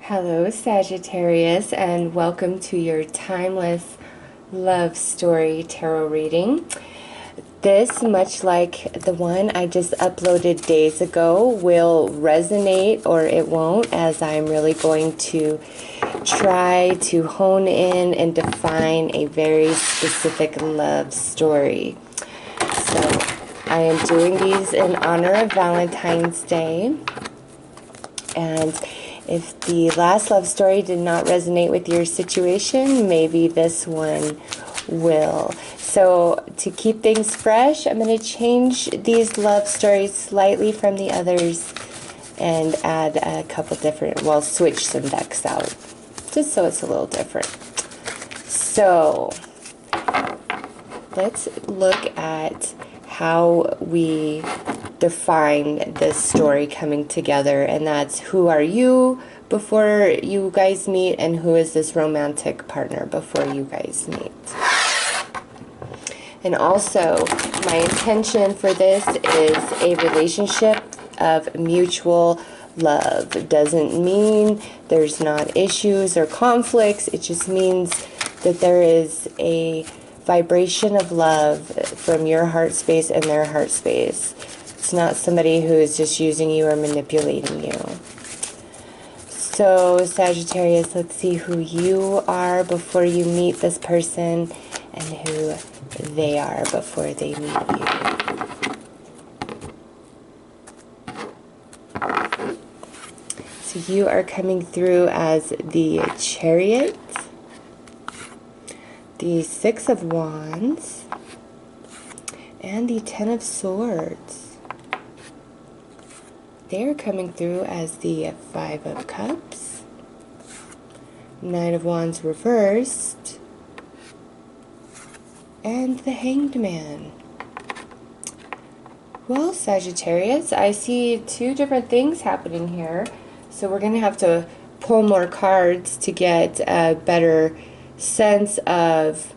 Hello, Sagittarius, and welcome to your timeless love story tarot reading. This, much like the one I just uploaded days ago, will resonate or it won't, as I'm really going to try to hone in and define a very specific love story. So I am doing these in honor of Valentine's Day. And if the last love story did not resonate with your situation, maybe this one will. So to keep things fresh, I'm going to change these love stories slightly from the others and add a couple different, well, switch some decks out, just so it's a little different. So let's look at how we define this story coming together, and that's who are you before you guys meet and who is this romantic partner before you guys meet. And also, my intention for this is a relationship of mutual love. It doesn't mean there's not issues or conflicts. It just means that there is a vibration of love from your heart space and their heart space. It's not somebody who is just using you or manipulating you. So, Sagittarius, let's see who you are before you meet this person and who they are before they meet you. So you are coming through as the Chariot, the Six of Wands, and the Ten of Swords. They are coming through as the Five of Cups, Nine of Wands reversed, and the Hanged Man. Well, Sagittarius, I see two different things happening here. So we're going to have to pull more cards to get a better sense of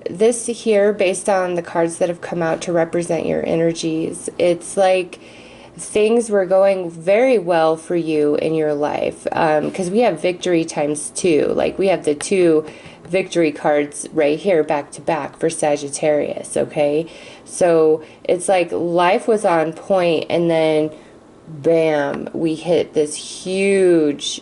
this here, based on the cards that have come out to represent your energies. It's like things were going very well for you in your life, because we have victory times two. Like we have the two victory cards right here back to back for Sagittarius, okay? So it's like life was on point, and then bam, we hit this huge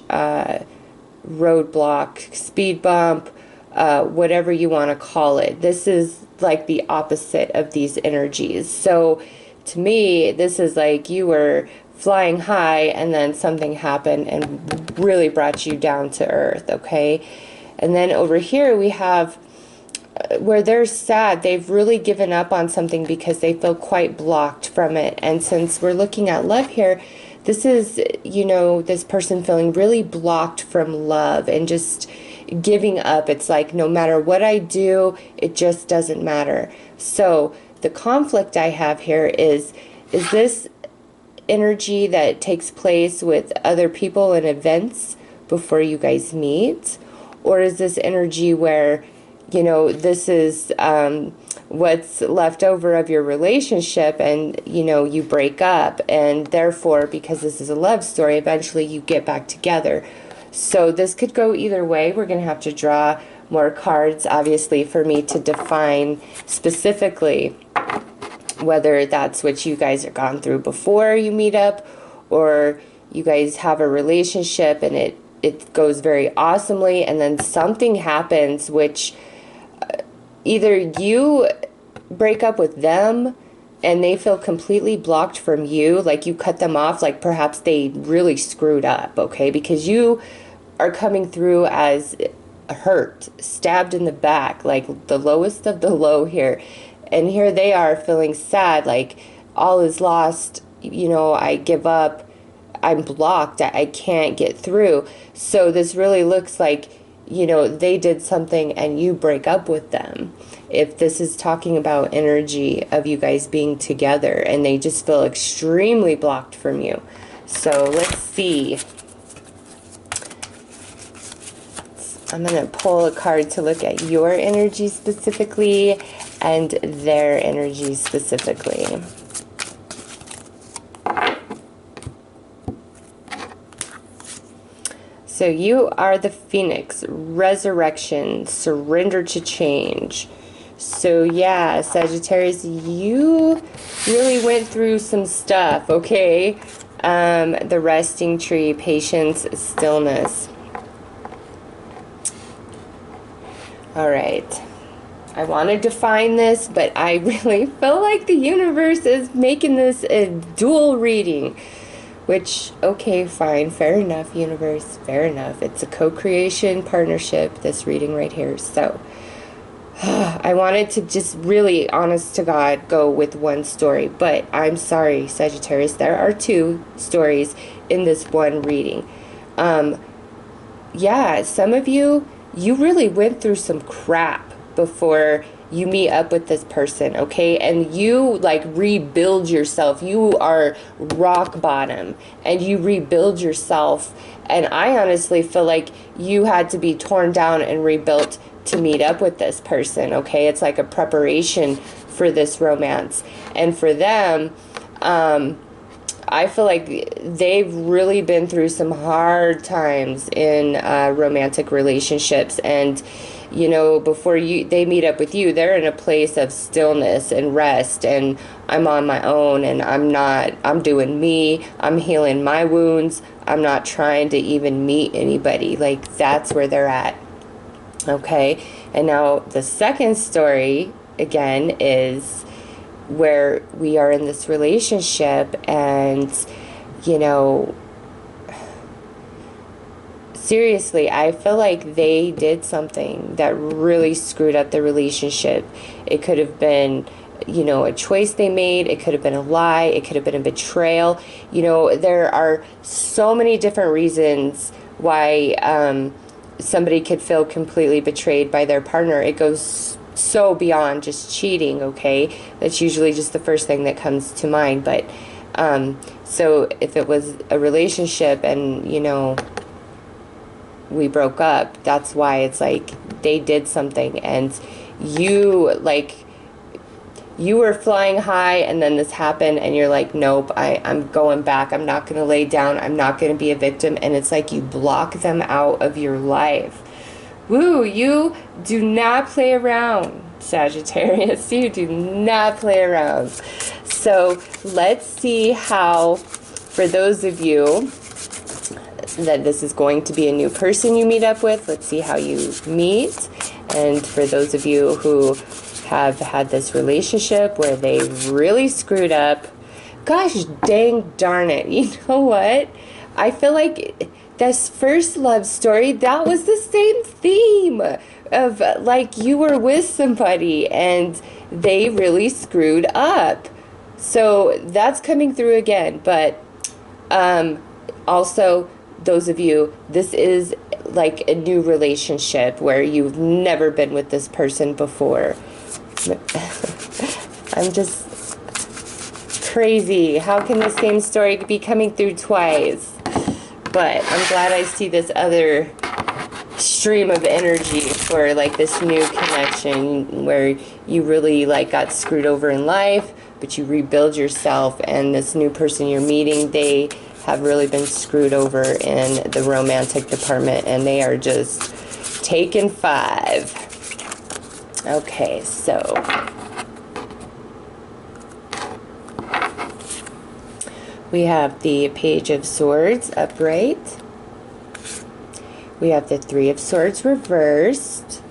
roadblock, speed bump, whatever you want to call it. This is like the opposite of these energies. So to me, this is like you were flying high and then something happened and really brought you down to earth, okay? And then over here we have where they're sad. They've really given up on something because they feel quite blocked from it. And since we're looking at love here, this is, you know, this person feeling really blocked from love and just giving up. It's like no matter what I do, it just doesn't matter. So the conflict I have here is this energy that takes place with other people and events before you guys meet? Or is this energy where, you know, this is what's left over of your relationship and, you know, you break up, and therefore, because this is a love story, eventually you get back together. So this could go either way. We're going to have to draw more cards, obviously, for me to define specifically whether that's what you guys have gone through before you meet up, or you guys have a relationship and it goes very awesomely, and then something happens which either you break up with them and they feel completely blocked from you, like you cut them off, like perhaps they really screwed up, okay? Because you are coming through as hurt, stabbed in the back, like the lowest of the low here. And here they are feeling sad, like all is lost, you know, I give up, I'm blocked, I can't get through. So this really looks like, you know, they did something and you break up with them. If this is talking about energy of you guys being together and they just feel extremely blocked from you. So let's see. I'm going to pull a card to look at your energy specifically and their energy specifically. So you are the Phoenix, resurrection, surrender to change. So yeah, Sagittarius, you really went through some stuff, okay? The resting tree, patience, stillness. All right. I wanted to find this, but I really feel like the universe is making this a dual reading. Which, okay, fine, fair enough, universe, fair enough. It's a co-creation partnership, this reading right here. So, I wanted to just really, honest to God, go with one story. But I'm sorry, Sagittarius, there are two stories in this one reading. Yeah, some of you, you really went through some crap before you meet up with this person, okay? And you like rebuild yourself. You are rock bottom and you rebuild yourself. And I honestly feel like you had to be torn down and rebuilt to meet up with this person, okay? It's like a preparation for this romance. And for them, I feel like they've really been through some hard times in romantic relationships. And you know, before they meet up with you, they're in a place of stillness and rest, and I'm on my own, and I'm doing me, I'm healing my wounds, I'm not trying to even meet anybody. Like, that's where they're at. Okay, and now the second story, again, is where we are in this relationship, and, you know, seriously, I feel like they did something that really screwed up the relationship. It could have been, you know, a choice they made. It could have been a lie. It could have been a betrayal. You know, there are so many different reasons why somebody could feel completely betrayed by their partner. It goes so beyond just cheating, okay? That's usually just the first thing that comes to mind. But so if it was a relationship and, you know, we broke up, that's why it's like they did something, and you were flying high, and then this happened, and you're like, nope, I'm going back. I'm not going to lay down. I'm not going to be a victim. And it's like you block them out of your life. Woo, you do not play around, Sagittarius. You do not play around. So let's see how, for those of you that this is going to be a new person you meet up with, let's see how you meet. And for those of you who have had this relationship where they really screwed up, gosh dang darn it, you know what? I feel like this first love story, that was the same theme of like you were with somebody and they really screwed up. So that's coming through again. But also, those of you, this is like a new relationship where you've never been with this person before. I'm just crazy. How can the same story be coming through twice? But I'm glad I see this other stream of energy for like this new connection where you really like got screwed over in life, but you rebuild yourself, and this new person you're meeting, they have really been screwed over in the romantic department, and they are just taking 5. Okay, so we have the Page of Swords upright. We have the 3 of Swords reversed.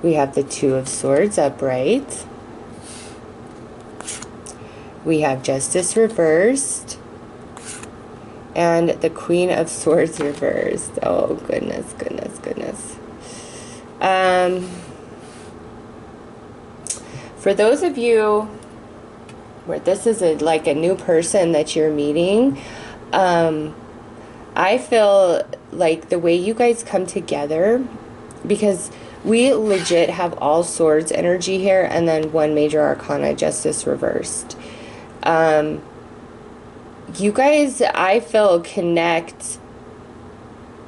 We have the 2 of Swords upright. We have Justice reversed. And the Queen of Swords reversed. Oh, goodness, goodness, goodness. For those of you where this is like a new person that you're meeting, I feel like the way you guys come together, because we legit have all swords energy here, and then 1 major arcana, Justice reversed. You guys, I feel, connect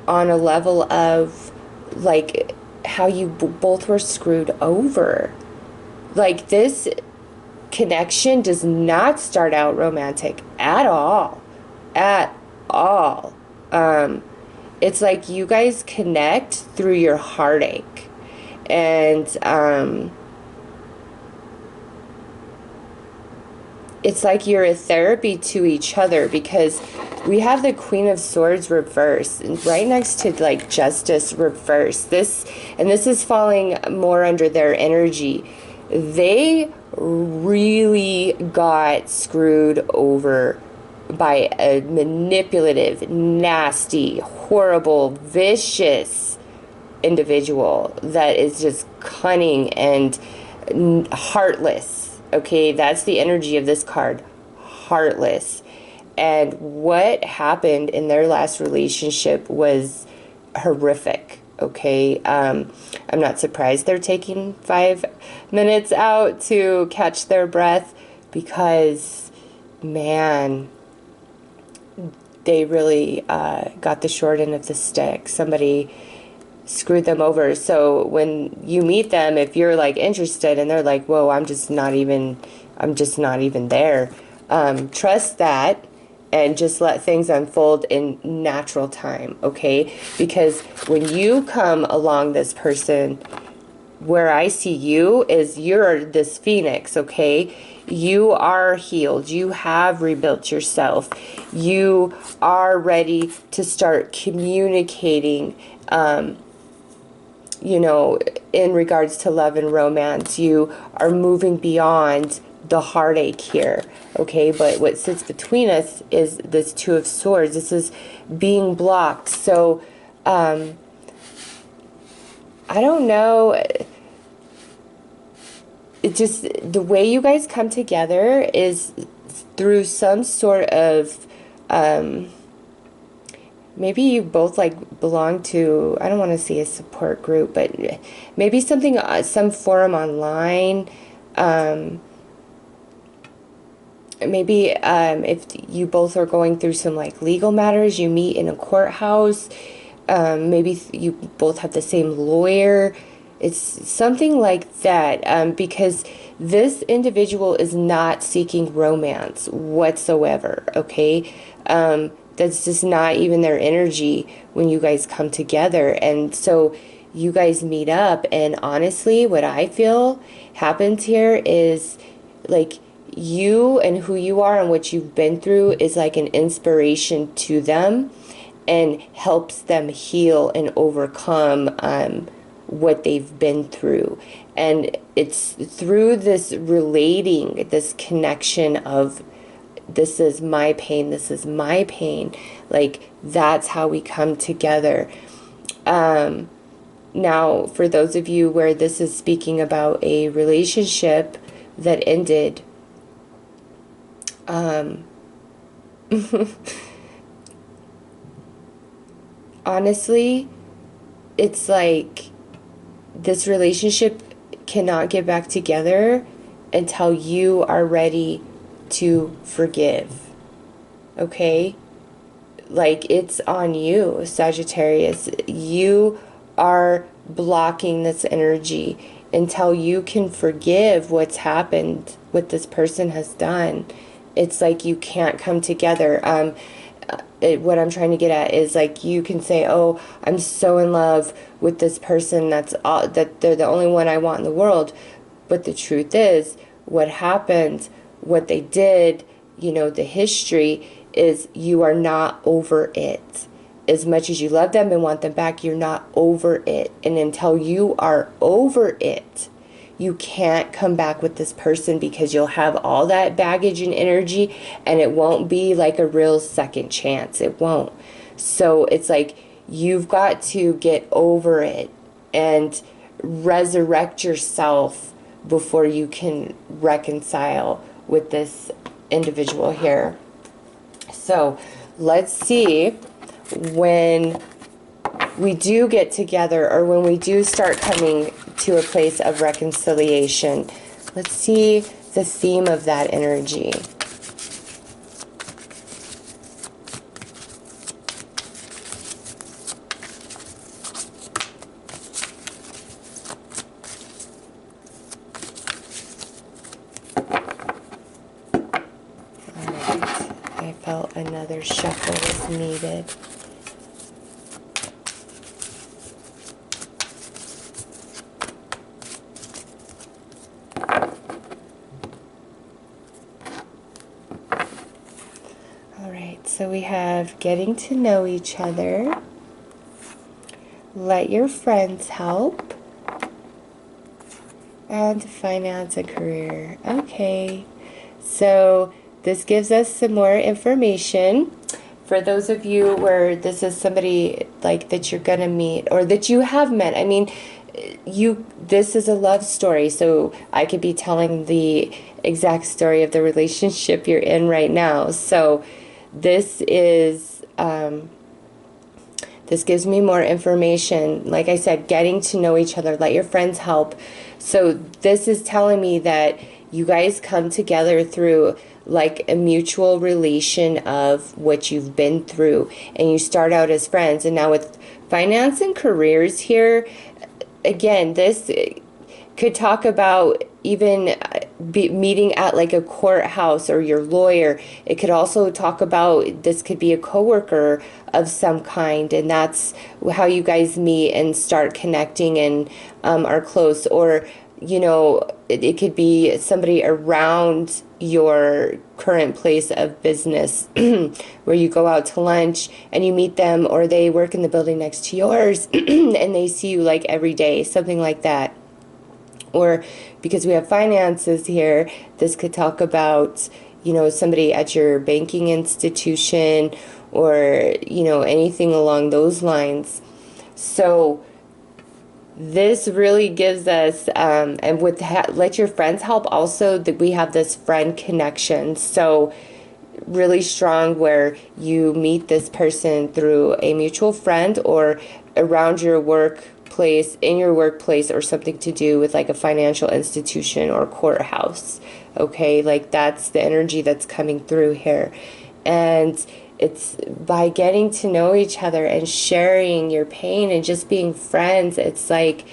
on a level of like how you both were screwed over. Like, this connection does not start out romantic at all. At all. It's like you guys connect through your heartache. And it's like you're a therapy to each other, because we have the Queen of Swords reversed right next to like Justice reversed. This is falling more under their energy. They really got screwed over by a manipulative, nasty, horrible, vicious individual that is just cunning and heartless. Okay, that's the energy of this card. Heartless. And what happened in their last relationship was horrific. Okay, I'm not surprised they're taking 5 minutes out to catch their breath, because, man, they really got the short end of the stick. Somebody screwed them over. So when you meet them, if you're like interested and they're like, whoa, I'm just not even there, trust that and just let things unfold in natural time. Okay, because when you come along this person, where I see you is you're this phoenix. Okay, you are healed, you have rebuilt yourself, you are ready to start communicating, you know, in regards to love and romance. You are moving beyond the heartache here. Okay, but what sits between us is this Two of Swords. This is being blocked. So I don't know, it just, the way you guys come together is through some sort of maybe you both like belong to, I don't want to say a support group, but maybe something, some forum online. Maybe if you both are going through some like legal matters, you meet in a courthouse. Maybe you both have the same lawyer. It's something like that, because this individual is not seeking romance whatsoever. Okay, that's just not even their energy when you guys come together. And so you guys meet up, and honestly, what I feel happens here is like you and who you are and what you've been through is like an inspiration to them and helps them heal and overcome what they've been through. And it's through this relating, this connection of, this is my pain, this is my pain, like that's how we come together. Now, for those of you where this is speaking about a relationship that ended, honestly, it's like this relationship cannot get back together until you are ready to forgive. Okay? Like, it's on you, Sagittarius. You are blocking this energy until you can forgive what's happened, what this person has done. It's like you can't come together. What I'm trying to get at is like you can say, oh, I'm so in love with this person, that they're the only one I want in the world. But the truth is, what happened, what they did, you know, the history is you are not over it. As much as you love them and want them back, you're not over it. And until you are over it, you can't come back with this person, because you'll have all that baggage and energy, and it won't be like a real second chance. It won't. So it's like you've got to get over it and resurrect yourself before you can reconcile with this individual here. So let's see, when we do get together, or when we do start coming to a place of reconciliation, let's see the theme of that energy. felt another shuffle was needed. All right, so we have getting to know each other. Let your friends help. And finance a career. Okay, so this gives us some more information. For those of you where this is somebody like that you're gonna meet or that you have met, I mean, this is a love story, so I could be telling the exact story of the relationship you're in right now. So this is this gives me more information. Like I said, getting to know each other, let your friends help. So this is telling me that you guys come together through like a mutual relation of what you've been through, and you start out as friends. And now with finance and careers here, again, this could talk about even meeting at like a courthouse or your lawyer. It could also talk about, this could be a coworker of some kind, and that's how you guys meet and start connecting and are close. Or, you know, it could be somebody around your current place of business where you go out to lunch and you meet them, or they work in the building next to yours and they see you like every day, something like that. Or because we have finances here, this could talk about, you know, somebody at your banking institution or, you know, anything along those lines. So this really gives us, and with let your friends help also, that we have this friend connection. So really strong where you meet this person through a mutual friend or around your workplace, in your workplace, or something to do with like a financial institution or courthouse. Okay, like that's the energy that's coming through here. And it's by getting to know each other and sharing your pain and just being friends. It's like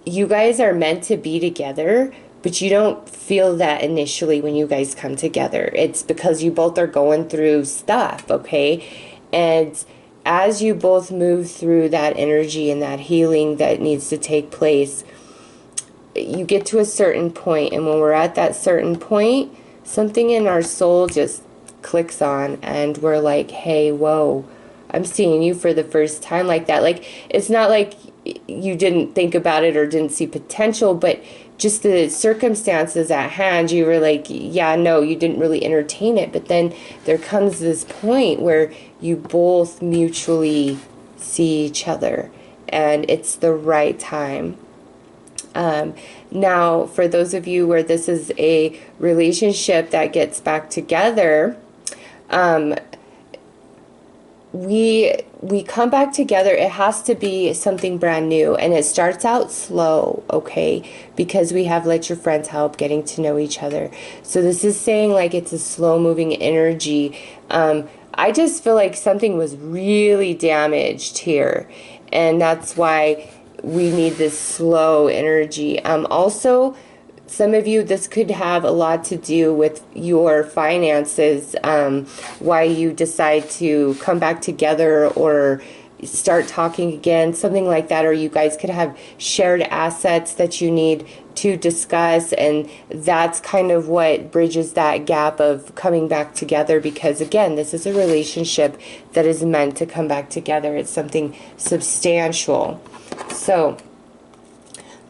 you guys are meant to be together, but you don't feel that initially when you guys come together. It's because you both are going through stuff, okay? And as you both move through that energy and that healing that needs to take place, you get to a certain point, and when we're at that certain point, something in our soul just clicks on, and we're like, hey, whoa, I'm seeing you for the first time like that. Like, it's not like you didn't think about it or didn't see potential, but just the circumstances at hand, you were like, yeah, no, you didn't really entertain it. But then there comes this point where you both mutually see each other, and it's the right time. Now, for those of you where this is a relationship that gets back together, we come back together. It has to be something brand new, and it starts out slow, okay? Because we have let your friends help, getting to know each other. So this is saying like it's a slow moving energy. I just feel like something was really damaged here, and that's why we need this slow energy. Also, some of you, this could have a lot to do with your finances, why you decide to come back together or start talking again, something like that. Or you guys could have shared assets that you need to discuss, and that's kind of what bridges that gap of coming back together, because again, this is a relationship that is meant to come back together. It's something substantial. So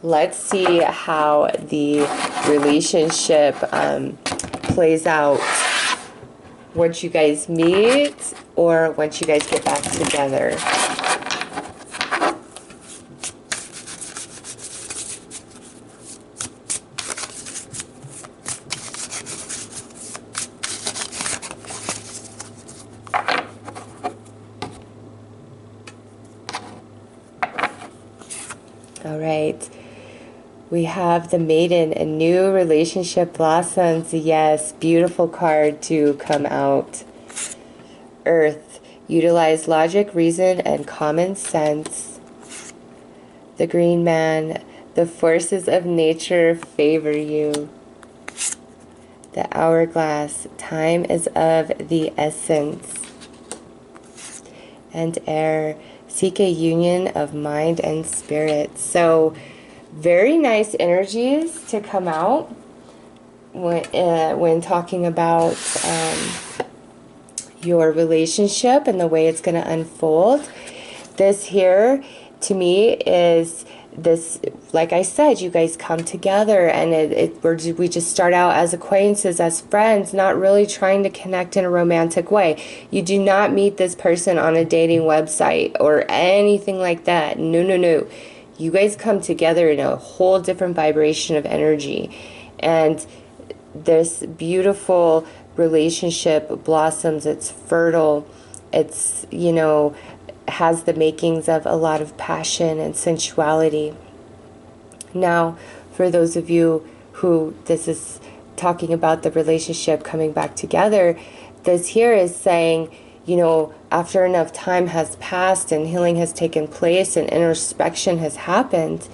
let's see how the relationship plays out once you guys meet or once you guys get back together. All right. We have the Maiden, a new relationship blossoms. Yes, beautiful card to come out. Earth, utilize logic, reason, and common sense. The Green Man, the forces of nature favor you. The hourglass. Time is of the essence. And air. Seek a union of mind and spirit. So very nice energies to come out when talking about your relationship and the way it's going to unfold. This here, to me, is this, like I said, you guys come together and we just start out as acquaintances, as friends, not really trying to connect in a romantic way. You do not meet this person on a dating website or anything like that. No, no, no. You guys come together in a whole different vibration of energy. And this beautiful relationship blossoms. It's fertile. It's, you know, has the makings of a lot of passion and sensuality. Now, for those of you who this is talking about the relationship coming back together, this here is saying, you know, after enough time has passed and healing has taken place and introspection has happened,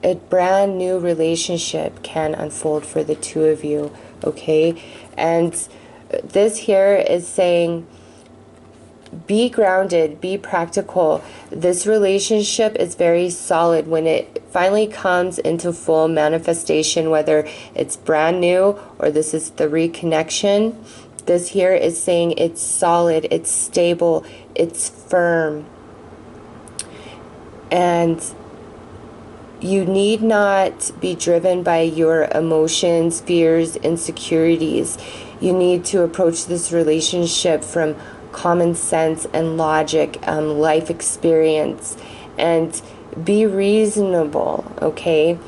a brand new relationship can unfold for the two of you, okay? And this here is saying, be grounded, be practical. This relationship is very solid when it finally comes into full manifestation, whether it's brand new or this is the reconnection. This here is saying it's solid, it's stable, it's firm. And you need not be driven by your emotions, fears, insecurities. You need to approach this relationship from common sense and logic, life experience, and be reasonable, okay?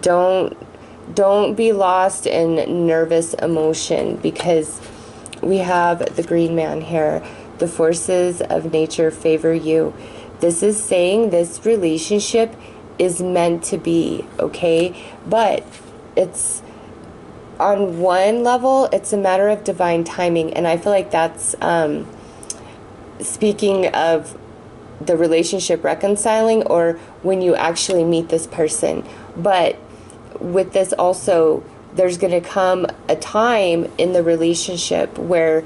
Don't be lost in nervous emotion, because we have the green man here. The forces of nature favor you. This is saying this relationship is meant to be, okay? But it's, on one level, it's a matter of divine timing, and I feel like that's speaking of the relationship reconciling, or when you actually meet this person. But with this also, there's going to come a time in the relationship where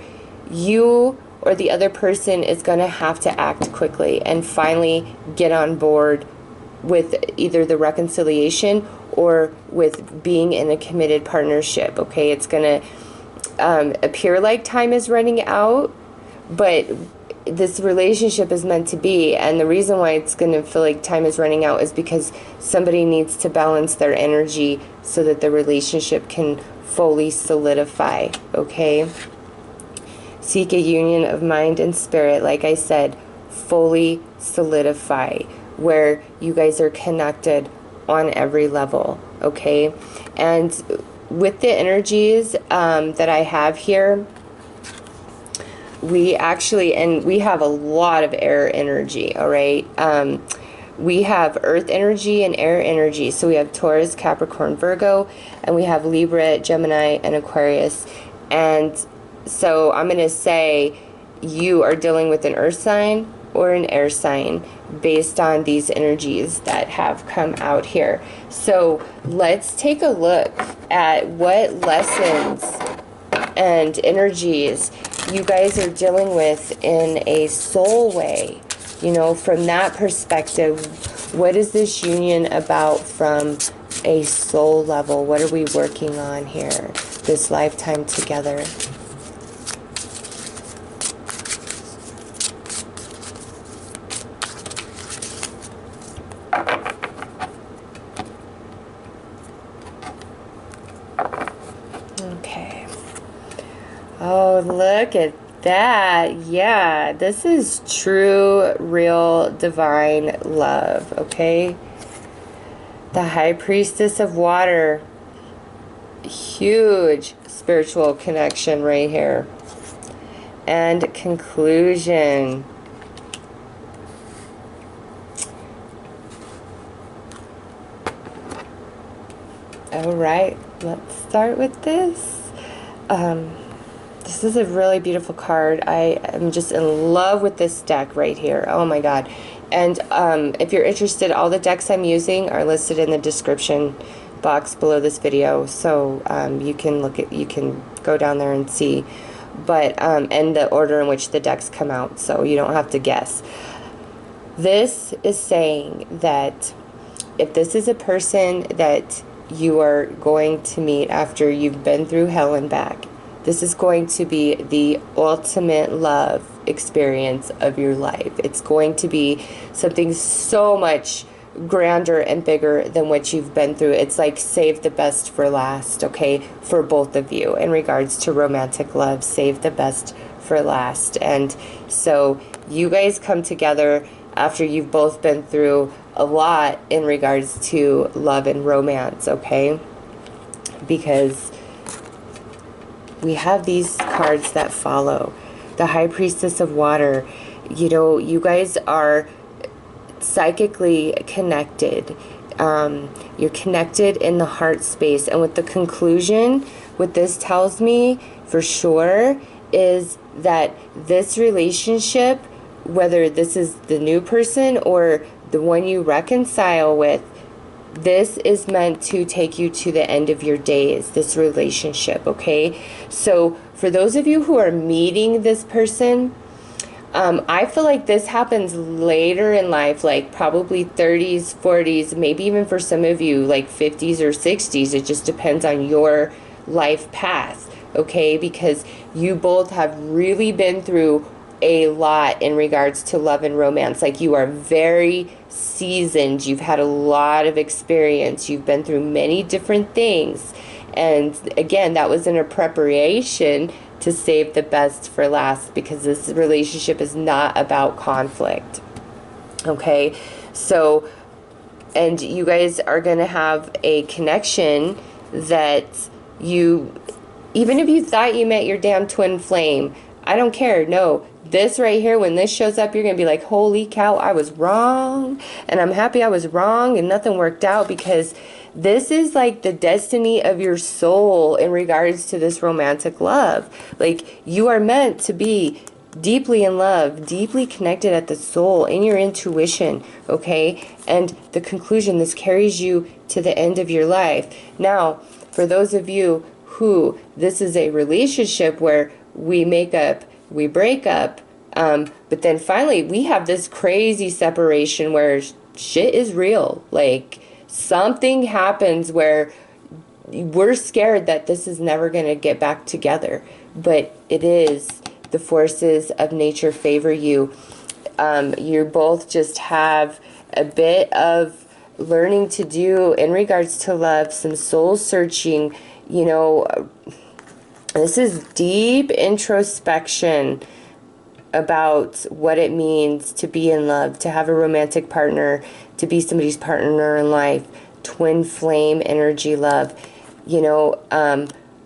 you or the other person is going to have to act quickly and finally get on board with either the reconciliation or with being in a committed partnership, okay? It's going to appear like time is running out, but this relationship is meant to be, and the reason why it's going to feel like time is running out is because somebody needs to balance their energy so that the relationship can fully solidify, okay? Seek a union of mind and spirit, like I said, fully solidify, where you guys are connected on every level, okay? And with the energies that I have here, we actually, and we have a lot of air energy, all right? We have earth energy and air energy. So we have Taurus, Capricorn, Virgo, and we have Libra, Gemini, and Aquarius. And so I'm going to say you are dealing with an earth sign or an air sign based on these energies that have come out here. So let's take a look at what lessons and energies you guys are dealing with in a soul way. You know, from that perspective, what is this union about from a soul level? What are we working on here this lifetime together? Okay. Oh, look at that. Yeah, this is true, real, divine love, okay? The High Priestess of Water. Huge spiritual connection right here. And conclusion. All right, let's start with this. This is a really beautiful card. I am just in love with this deck right here. Oh my god. And if you're interested, all the decks I'm using are listed in the description box below this video, so you can go down there and see. But and the order in which the decks come out, so you don't have to guess. This is saying that if this is a person that you are going to meet after you've been through hell and back, this is going to be the ultimate love experience of your life. It's going to be something so much grander and bigger than what you've been through. It's like save the best for last, okay, for both of you in regards to romantic love. Save the best for last. And so you guys come together after you've both been through a lot in regards to love and romance, okay? Because we have these cards that follow. The High Priestess of Water. You know, you guys are psychically connected. You're connected in the heart space. And with the conclusion, what this tells me for sure is that this relationship, whether this is the new person or the one you reconcile with, this is meant to take you to the end of your days, this relationship, okay? So for those of you who are meeting this person, I feel like this happens later in life, like probably 30s, 40s, maybe even for some of you, like 50s or 60s. It just depends on your life path, okay? Because you both have really been through a lot in regards to love and romance. Like, you are very seasoned. You've had a lot of experience. You've been through many different things. And again, that was in a preparation to save the best for last, because this relationship is not about conflict. Okay? So, and you guys are going to have a connection that you, even if you thought you met your damn twin flame, I don't care. No, this right here, when this shows up, you're going to be like, holy cow, I was wrong. And I'm happy I was wrong and nothing worked out, because this is like the destiny of your soul in regards to this romantic love. Like, you are meant to be deeply in love, deeply connected at the soul, in your intuition, okay? And the conclusion, this carries you to the end of your life. Now, for those of you who this is a relationship where we make up, we break up, but then finally we have this crazy separation where shit is real. Like, something happens where we're scared that this is never going to get back together, but it is. The forces of nature favor you. You both just have a bit of learning to do in regards to love, some soul searching. You know, this is deep introspection about what it means to be in love, to have a romantic partner, to be somebody's partner in life, twin flame energy love, you know,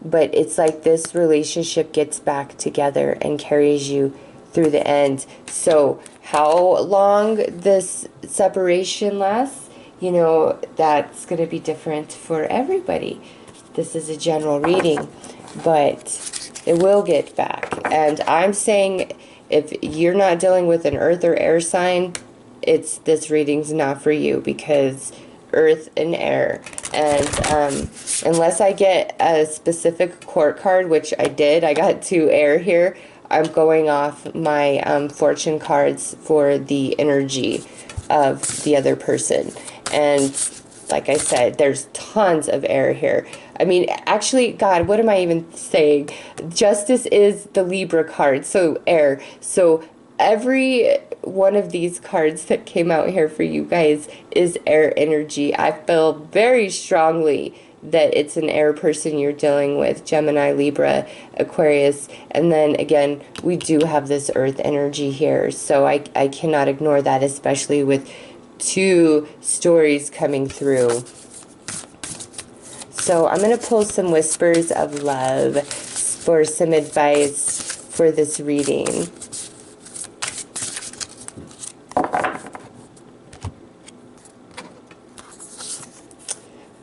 but it's like this relationship gets back together and carries you through the end. So how long this separation lasts, you know, that's going to be different for everybody. This is a general reading, but it will get back. And I'm saying, if you're not dealing with an earth or air sign, this reading's not for you, because earth and air. And unless I get a specific court card, which I did, I got 2 air here, I'm going off my fortune cards for the energy of the other person. And like I said, there's tons of air here. I mean, actually, God, what am I even saying? Justice is the Libra card, so air. So every one of these cards that came out here for you guys is air energy. I feel very strongly that it's an air person you're dealing with, Gemini, Libra, Aquarius, and then again, we do have this earth energy here, so I cannot ignore that, especially with 2 stories coming through. So I'm going to pull some whispers of love for some advice for this reading.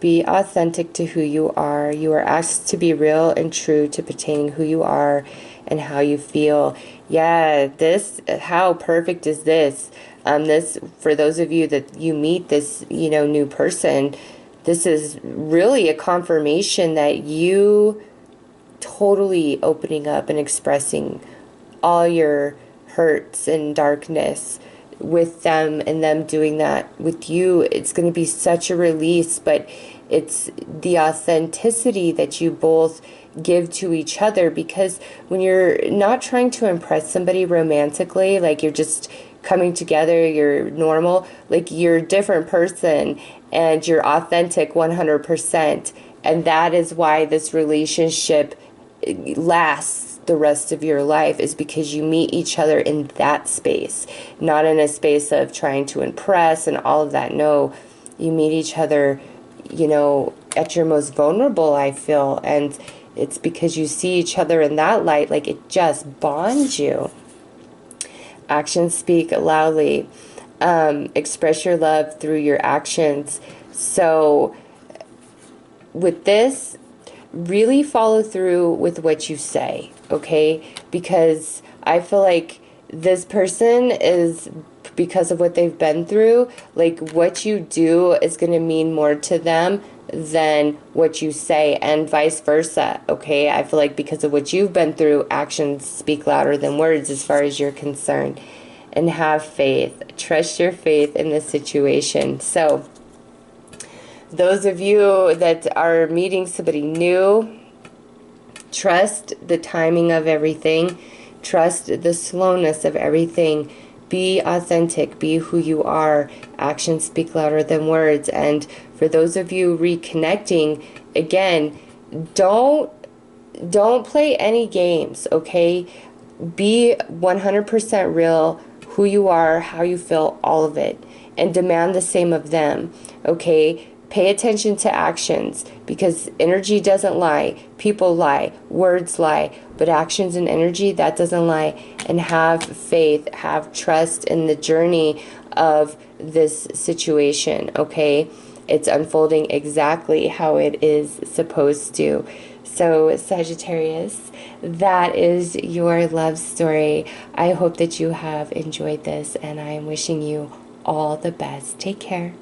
Be authentic to who you are. You are asked to be real and true to pertaining who you are and how you feel. Yeah, this, how perfect is this? This, for those of you that you meet this, you know, new person, this is really a confirmation that you totally opening up and expressing all your hurts and darkness with them, and them doing that with you. It's going to be such a release, but it's the authenticity that you both give to each other, because when you're not trying to impress somebody romantically, like you're just coming together, you're normal, like you're a different person and you're authentic 100%. And that is why this relationship lasts the rest of your life, is because you meet each other in that space, not in a space of trying to impress and all of that. No, you meet each other, you know, at your most vulnerable, I feel, and it's because you see each other in that light, like it just bonds you. Actions speak loudly. Express your love through your actions. So with this, really follow through with what you say, okay? Because I feel like this person is, because of what they've been through, like what you do is going to mean more to them than what you say, and vice versa, okay? I feel like because of what you've been through, actions speak louder than words as far as you're concerned. And have faith. Trust your faith in this situation. So those of you that are meeting somebody new, trust the timing of everything. Trust the slowness of everything. Be authentic. Be who you are. Actions speak louder than words. And for those of you reconnecting, again, don't play any games, okay? Be 100% real, who you are, how you feel, all of it. And demand the same of them, okay? Pay attention to actions, because energy doesn't lie. People lie. Words lie. But actions and energy, that doesn't lie. And have faith. Have trust in the journey of this situation, okay? It's unfolding exactly how it is supposed to. So, Sagittarius, that is your love story. I hope that you have enjoyed this, and I am wishing you all the best. Take care.